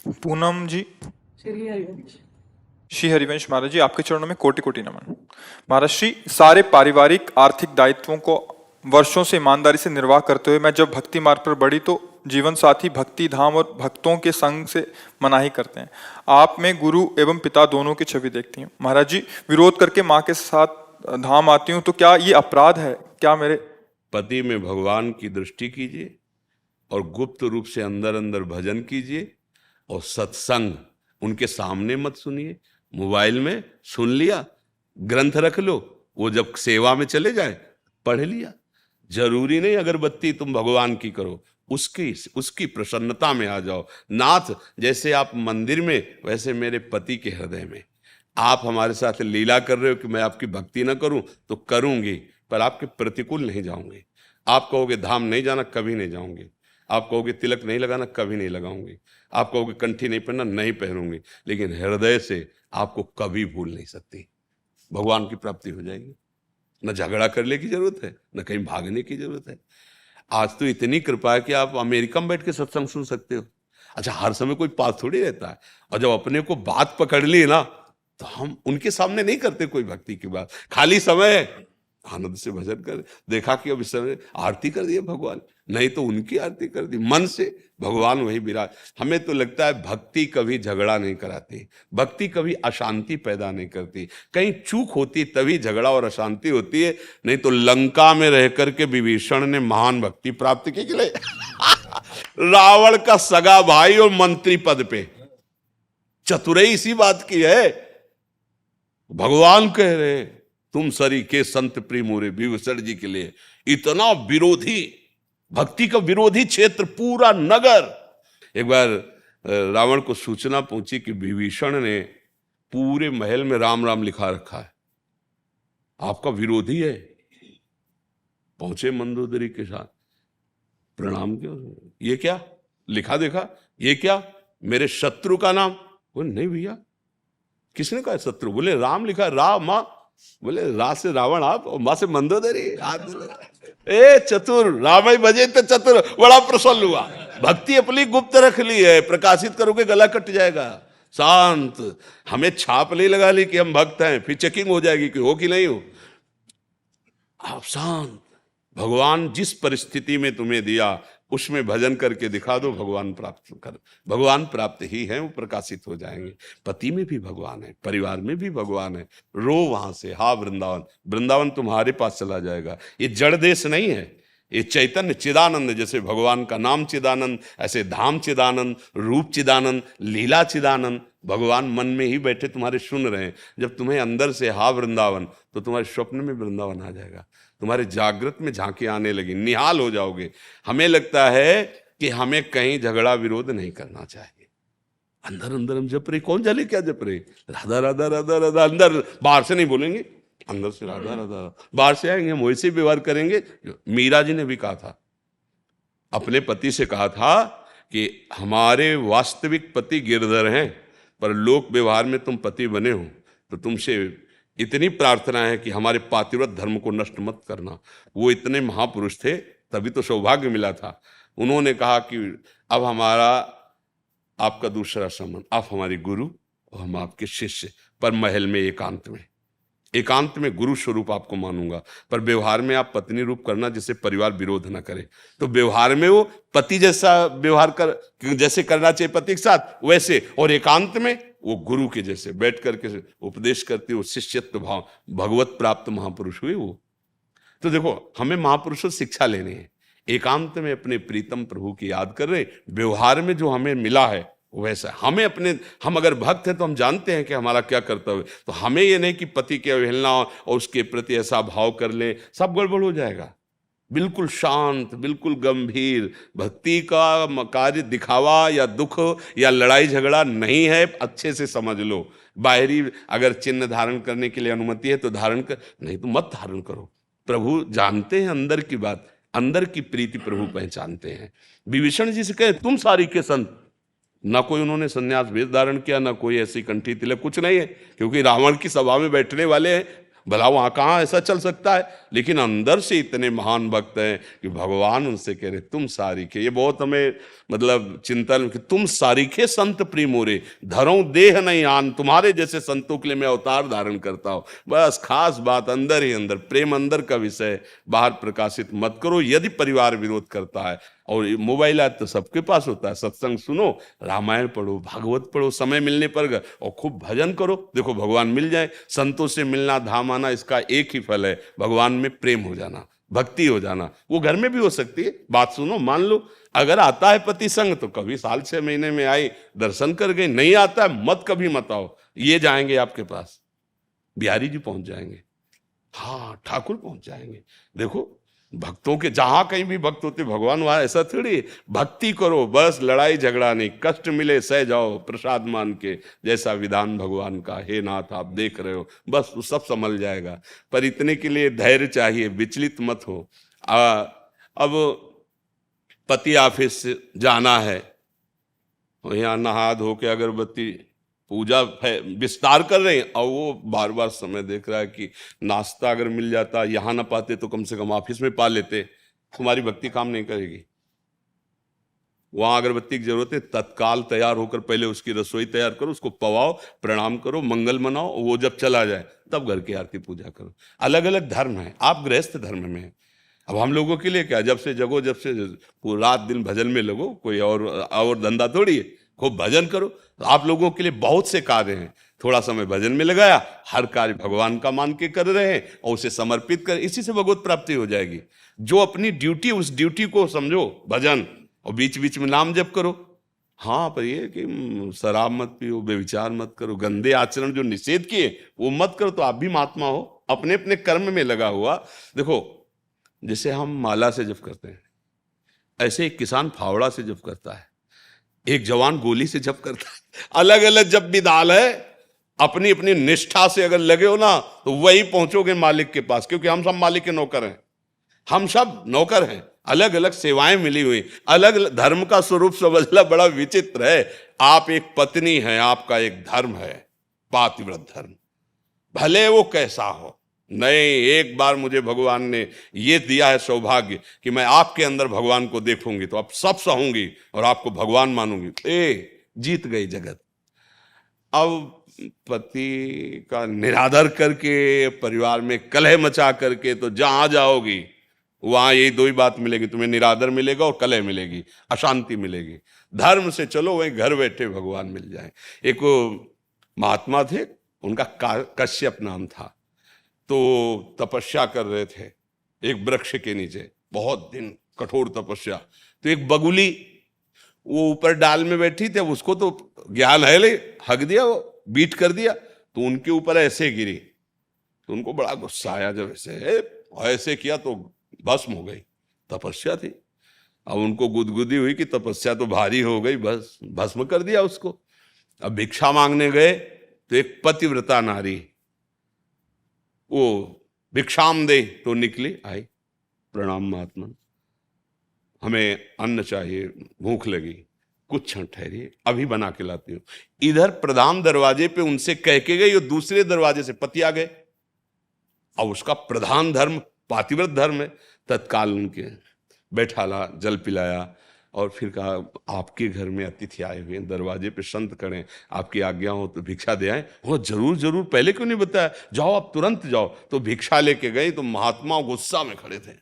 पूनम जी। श्री हरिवंश। श्री हरिवंश महाराज जी, आपके चरणों में कोटि कोटि नमन। महाराज श्री, सारे पारिवारिक आर्थिक दायित्वों को वर्षों से ईमानदारी से निर्वाह करते हुए मैं जब भक्ति मार्ग पर बढ़ी तो जीवन साथी भक्ति धाम और भक्तों के संग से मनाही करते हैं। आप में गुरु एवं पिता दोनों की छवि देखती हूँ। महाराज जी, विरोध करके माँ के साथ धाम आती हूँ तो क्या ये अपराध है? क्या मेरे पति में भगवान की दृष्टि कीजिए और गुप्त रूप से अंदर अंदर भजन कीजिए और सत्संग उनके सामने मत सुनिए। मोबाइल में सुन लिया, ग्रंथ रख लो, वो जब सेवा में चले जाए पढ़ लिया। जरूरी नहीं अगरबत्ती तुम भगवान की करो, उसकी प्रसन्नता में आ जाओ। नाथ जैसे आप मंदिर में, वैसे मेरे पति के हृदय में। आप हमारे साथ लीला कर रहे हो कि मैं आपकी भक्ति ना करूं, तो करूंगी, पर आपके प्रतिकूल नहीं जाऊंगी। आप कहोगे धाम नहीं जाना, कभी नहीं जाऊंगी। आप कहोगे तिलक नहीं लगाना, कभी नहीं लगाऊंगी। आप कहोगे कंठी नहीं पहनना, नहीं पहनूंगी, लेकिन हृदय से आपको कभी भूल नहीं सकती। भगवान की प्राप्ति हो जाएगी। न झगड़ा करने की जरूरत है, न कहीं भागने की जरूरत है। आज तो इतनी कृपा है कि आप अमेरिका में बैठ के सत्संग सुन सकते हो। अच्छा, हर समय कोई पास थोड़ी रहता है, और जब अपने को बात पकड़ ली ना, तो हम उनके सामने नहीं करते कोई भक्ति की बात। खाली समय है, आनंद से भजन कर। देखा कि अब इस समय आरती कर दी भगवान, नहीं तो उनकी आरती कर दी मन से, भगवान वही विराज। हमें तो लगता है भक्ति कभी झगड़ा नहीं कराती, भक्ति कभी अशांति पैदा नहीं करती। कहीं चूक होती तभी झगड़ा और अशांति होती है, नहीं तो लंका में रह करके विभीषण ने महान भक्ति प्राप्त की के लिए रावण का सगा भाई और मंत्री पद पे। चतुराई इसी बात की है। भगवान कह रहे तुम सरी के संत प्रिय विभीषण जी के लिए इतना विरोधी, भक्ति का विरोधी क्षेत्र पूरा नगर। एक बार रावण को सूचना पहुंची कि विभीषण ने पूरे महल में राम राम लिखा रखा है, आपका विरोधी है। पहुंचे मंदोदरी के साथ, प्रणाम क्यों, ये क्या लिखा देखा, ये क्या मेरे शत्रु का नाम? बोले नहीं भैया, किसने कहा शत्रु? बोले राम लिखा, रा माँ, बोले रा से रावण आप और माँ से मंदोदरी। ए चतुर, राम ही बजे तो चतुर। बड़ा प्रसन्न हुआ। भक्ति अपनी गुप्त रख ली है, प्रकाशित करोगे गला कट जाएगा। शांत, हमें छाप नहीं लगा ली कि हम भक्त हैं, फिर चेकिंग हो जाएगी कि हो कि नहीं हो। आप शांत, भगवान जिस परिस्थिति में तुम्हें दिया उसमें भजन करके दिखा दो, भगवान प्राप्त कर, भगवान प्राप्त ही है, वो प्रकाशित हो जाएंगे। पति में भी भगवान है, परिवार में भी भगवान है। रो वहां से, हा वृंदावन, वृंदावन तुम्हारे पास चला जाएगा। ये जड़ देश नहीं है, ये चैतन्य चिदानंद। जैसे भगवान का नाम चिदानंद, ऐसे धाम चिदानंद, रूप चिदानंद, लीला चिदानंद। भगवान मन में ही बैठे तुम्हारे सुन रहे हैं। जब तुम्हें अंदर से हा वृंदावन, तो तुम्हारे स्वप्न में वृंदावन आ जाएगा, तुम्हारे जागृत में झांकी आने लगी, निहाल हो जाओगे। हमें लगता है कि हमें कहीं झगड़ा विरोध नहीं करना चाहिए। अंदर अंदर हम जप रहे, कौन जाने क्या जप रहे, राधा राधा राधा राधा। अंदर, बाहर से नहीं बोलेंगे, अंदर से राधा राधा। बाहर से आएंगे हम वैसे व्यवहार करेंगे। मीरा जी ने भी कहा था, अपने पति से कहा था कि हमारे वास्तविक पति गिरधर हैं, पर लोक व्यवहार में तुम पति बने हो, तो तुमसे इतनी प्रार्थना है कि हमारे पातिव्रत धर्म को नष्ट मत करना। वो इतने महापुरुष थे, तभी तो सौभाग्य मिला था। उन्होंने कहा कि अब हमारा आपका दूसरा संबंध, आप हमारे गुरु और हम आपके शिष्य, पर महल में एकांत में, एकांत में गुरु स्वरूप आपको मानूंगा, पर व्यवहार में आप पत्नी रूप करना जिससे परिवार विरोध न करे। तो व्यवहार में वो पति जैसा व्यवहार कर, जैसे करना चाहिए पति के साथ वैसे, और एकांत में वो गुरु के जैसे बैठ करके उपदेश करते हो, शिष्यत्व भाव, भगवत प्राप्त महापुरुष हुए वो। तो देखो, हमें महापुरुषों से शिक्षा लेनी है। एकांत में अपने प्रीतम प्रभु की याद कर रहे, व्यवहार में जो हमें मिला है वैसा हमें अपने, हम अगर भक्त हैं तो हम जानते हैं कि हमारा क्या कर्तव्य। तो हमें ये नहीं कि पति की अवहेलना और उसके प्रति ऐसा भाव कर ले, सब गड़बड़ हो जाएगा। बिल्कुल शांत, बिल्कुल गंभीर। भक्ति का कार्य दिखावा या दुख या लड़ाई झगड़ा नहीं है, अच्छे से समझ लो। बाहरी अगर चिन्ह धारण करने के लिए अनुमति है तो धारण कर, नहीं तो मत धारण करो। प्रभु जानते हैं अंदर की बात, अंदर की प्रीति प्रभु पहचानते हैं। विभीषण जी से कहे तुम सारी के संत, ना कोई उन्होंने संन्यास वेश धारण किया, ना कोई ऐसी कंठी तिलक, कुछ नहीं है, क्योंकि रावण की सभा में बैठने वाले हैं। भला वहां कहाँ ऐसा चल सकता है, लेकिन अंदर से इतने महान भक्त हैं कि भगवान उनसे कह रहे तुम सारीखे। ये बहुत हमें मतलब चिंतन कि तुम सारीखे संत प्रिय मोरे, धरों देह नहीं आन, तुम्हारे जैसे संतों के लिए मैं अवतार धारण करता हूं। बस खास बात अंदर ही अंदर, प्रेम अंदर का विषय, बाहर प्रकाशित मत करो। यदि परिवार विरोध करता है, और मोबाइल आज तो सबके पास होता है, सत्संग सुनो, रामायण पढ़ो, भागवत पढ़ो, समय मिलने पर और खूब भजन करो, देखो भगवान मिल जाए। संतों से मिलना, धाम आना, इसका एक ही फल है, भगवान में प्रेम हो जाना, भक्ति हो जाना। वो घर में भी हो सकती है। बात सुनो, मान लो अगर आता है पति संग तो कभी साल 6 महीने में आई, दर्शन कर गई। नहीं आता है, मत कभी मत आओ। ये जाएंगे आपके पास, बिहारी जी पहुंच जाएंगे, हाँ ठाकुर पहुंच जाएंगे। देखो भक्तों के जहां कहीं भी भक्त होते भगवान वहां, ऐसा थोड़ी। भक्ति करो, बस लड़ाई झगड़ा नहीं, कष्ट मिले सह जाओ प्रसाद मान के, जैसा विधान भगवान का। हे नाथ आप देख रहे हो, बस वो सब संभल जाएगा। पर इतने के लिए धैर्य चाहिए, विचलित मत हो। अब पति ऑफिस से जाना है, यहाँ नहा धो के अगरबत्ती पूजा विस्तार कर रहे हैं, और वो बार बार समय देख रहा है कि नाश्ता अगर मिल जाता, यहाँ ना पाते तो कम से कम ऑफिस में पा लेते। तुम्हारी भक्ति काम नहीं करेगी। वहां अगरबत्ती की जरूरत है, तत्काल तैयार होकर पहले उसकी रसोई तैयार करो, उसको पवाओ, प्रणाम करो, मंगल मनाओ। वो जब चला जाए तब घर की आरती पूजा करो। अलग अलग धर्म है, आप गृहस्थ धर्म में हैं। अब हम लोगों के लिए क्या, जब से जगो, जब से रात दिन भजन में लगो, कोई और धंधा थोड़ी है। खूब भजन करो। आप लोगों के लिए बहुत से कार्य हैं, थोड़ा समय भजन में लगाया, हर कार्य भगवान का मान के कर रहे हैं और उसे समर्पित कर, इसी से भगवत प्राप्ति हो जाएगी। जो अपनी ड्यूटी, उस ड्यूटी को समझो, भजन, और बीच बीच में नाम जप करो। हाँ, पर ये कि शराब मत पियो, व्यभिचार मत करो, गंदे आचरण जो निषेध किए वो मत करो, तो आप भी महात्मा हो, अपने अपने कर्म में लगा हुआ। देखो जैसे हम माला से जप करते हैं, ऐसे एक किसान फावड़ा से जप करता है, एक जवान गोली से जप करता है। अलग अलग जप विधान है। अपनी अपनी निष्ठा से अगर लगे हो ना, तो वही पहुंचोगे मालिक के पास, क्योंकि हम सब मालिक के नौकर हैं। हम सब नौकर हैं, अलग अलग सेवाएं मिली हुई, अलग अलग धर्म का स्वरूप समझना बड़ा विचित्र है। आप एक पत्नी हैं, आपका एक धर्म है, पातिव्रत धर्म, भले वो कैसा हो। नहीं, एक बार मुझे भगवान ने ये दिया है सौभाग्य कि मैं आपके अंदर भगवान को देखूंगी तो आप सब सहूंगी और आपको भगवान मानूंगी। जीत गई जगत। अब पति का निरादर करके, परिवार में कलह मचा करके, तो जहां जाओगी वहां यही दो ही बात मिलेगी, तुम्हें निरादर मिलेगा और कलह मिलेगी, अशांति मिलेगी। धर्म से चलो, वहीं घर बैठे भगवान मिल जाए। एक महात्मा थे, उनका कश्यप नाम था, तो तपस्या कर रहे थे एक वृक्ष के नीचे, बहुत दिन कठोर तपस्या। तो एक बगुली वो ऊपर डाल में बैठी थी, उसको तो ज्ञान है, ले हक दिया, वो बीट कर दिया, तो उनके ऊपर ऐसे गिरी। तो उनको बड़ा गुस्सा आया, जब ऐसे किया तो भस्म हो गई। तपस्या थी। अब उनको गुदगुदी हुई कि तपस्या तो भारी हो गई, बस भस्म कर दिया उसको। अब भिक्षा मांगने गए तो एक पतिव्रता नारी वो भिक्षाम दे, तो निकली, आई, प्रणाम महात्मा, हमें अन्न चाहिए, भूख लगी, कुछ क्षण ठहरिए, अभी बना के लाती हूं। इधर प्रधान दरवाजे पे उनसे कह के गई, और दूसरे दरवाजे से पति आ गए। अब उसका प्रधान धर्म पातिव्रत धर्म है। तत्काल उनके बैठाला, जल पिलाया, और फिर कहा आपके घर में अतिथि आए हुए हैं, दरवाजे पे संत खड़े, आपकी आज्ञा हो तो भिक्षा दे आए। वो जरूर जरूर, पहले क्यों नहीं बताया, जाओ आप तुरंत जाओ। तो भिक्षा लेके गए, तो महात्मा गुस्सा में खड़े थे।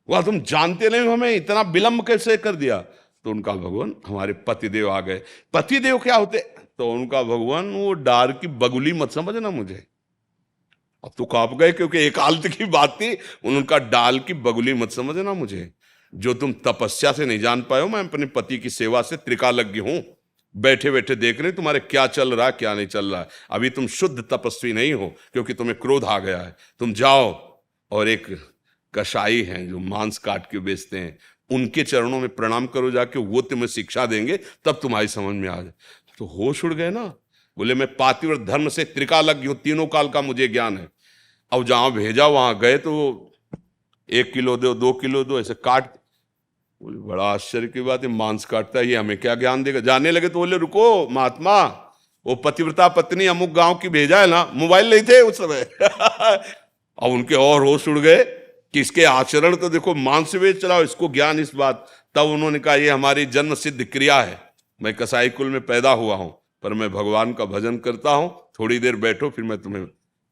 वह तुम जानते नहीं हमें इतना विलंब कैसे कर दिया। तो उनका भगवान, हमारे पतिदेव आ गए। पतिदेव क्या होते? तो उनका भगवान, वो डार की बगुली मत समझना मुझे। अब तो कांप गए, क्योंकि एकांत की बात थी। उनका डाल की बगुली मत समझना मुझे। जो तुम तपस्या से नहीं जान पाए हो, मैं अपने पति की सेवा से त्रिकालज्ञ हूं। बैठे बैठे देख रहे तुम्हारे क्या चल रहा है, क्या नहीं चल रहा है। अभी तुम शुद्ध तपस्वी नहीं हो, क्योंकि तुम्हें क्रोध आ गया है। तुम जाओ, और एक कसाई हैं जो मांस काट के बेचते हैं, उनके चरणों में प्रणाम करो जाके, वो तुम्हें शिक्षा देंगे, तब तुम्हारी समझ में आ जाए। तो होश उड़ गए ना। बोले मैं पातिव्रत धर्म से त्रिकालज्ञ हूं, तीनों काल का मुझे ज्ञान है। अब जहां भेजा वहां गए तो 1 किलो दो, 2 किलो दो, ऐसे काट। बोले बड़ा आश्चर्य की बात है, मांस काटता है, ये हमें क्या ज्ञान देगा। जाने लगे तो बोले रुको महात्मा, वो पतिव्रता पत्नी अमुक गांव की भेजा है ना, मोबाइल नहीं थे उस समय अब उनके और होश उड़ गए कि इसके आचरण तो देखो, मांस वेद चलाओ, इसको ज्ञान इस बात। तब उन्होंने कहा ये हमारी जन्म सिद्ध क्रिया है, मैं कसाई कुल में पैदा हुआ हूं, पर मैं भगवान का भजन करता हूं, थोड़ी देर बैठो फिर मैं तुम्हें।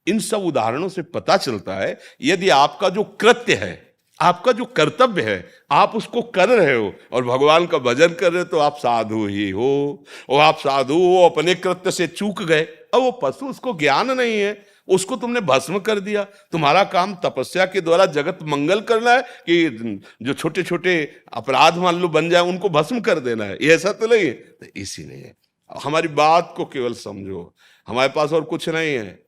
इन सब उदाहरणों से पता चलता है यदि आपका जो कृत्य है, आपका जो कर्तव्य है, आप उसको कर रहे हो और भगवान का भजन कर रहे हो, तो आप साधु ही हो। और आप साधु हो, अपने कृत्य से चूक गए। अब वो पशु, उसको ज्ञान नहीं है, उसको तुमने भस्म कर दिया। तुम्हारा काम तपस्या के द्वारा जगत मंगल करना है कि जो छोटे छोटे अपराध मान लो बन जाए उनको भस्म कर देना है? ये ऐसा तो नहीं है। तो इसीलिए हमारी बात को केवल समझो, हमारे पास और कुछ नहीं है।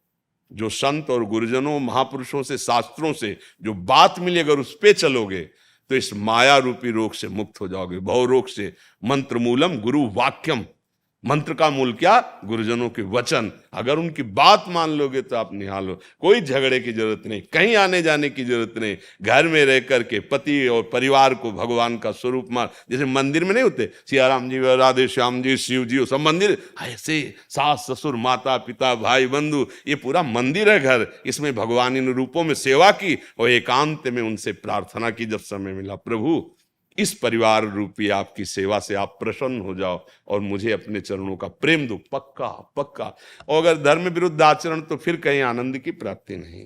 जो संत और गुरुजनों महापुरुषों से, शास्त्रों से जो बात मिली, अगर उस पे चलोगे तो इस माया रूपी रोग से मुक्त हो जाओगे, भव रोग से। मंत्र मूलम गुरु वाक्यम, मंत्र का मूल क्या? गुरुजनों के वचन। अगर उनकी बात मान लोगे तो आप निहाल हो। कोई झगड़े की जरूरत नहीं, कहीं आने जाने की जरूरत नहीं। घर में रह करके पति और परिवार को भगवान का स्वरूप मान। जैसे मंदिर में नहीं होते सियाराम जी, राधे श्याम जी, शिव जी, सब मंदिर ऐसे, सास ससुर माता पिता भाई बंधु, ये पूरा मंदिर है घर। इसमें भगवान इन रूपों में सेवा की और एकांत में उनसे प्रार्थना की जब समय मिला, प्रभु इस परिवार रूपी आपकी सेवा से आप प्रसन्न हो जाओ और मुझे अपने चरणों का प्रेम दो, पक्का पक्का। और अगर धर्म विरुद्ध आचरण तो फिर कहीं आनंद की प्राप्ति नहीं।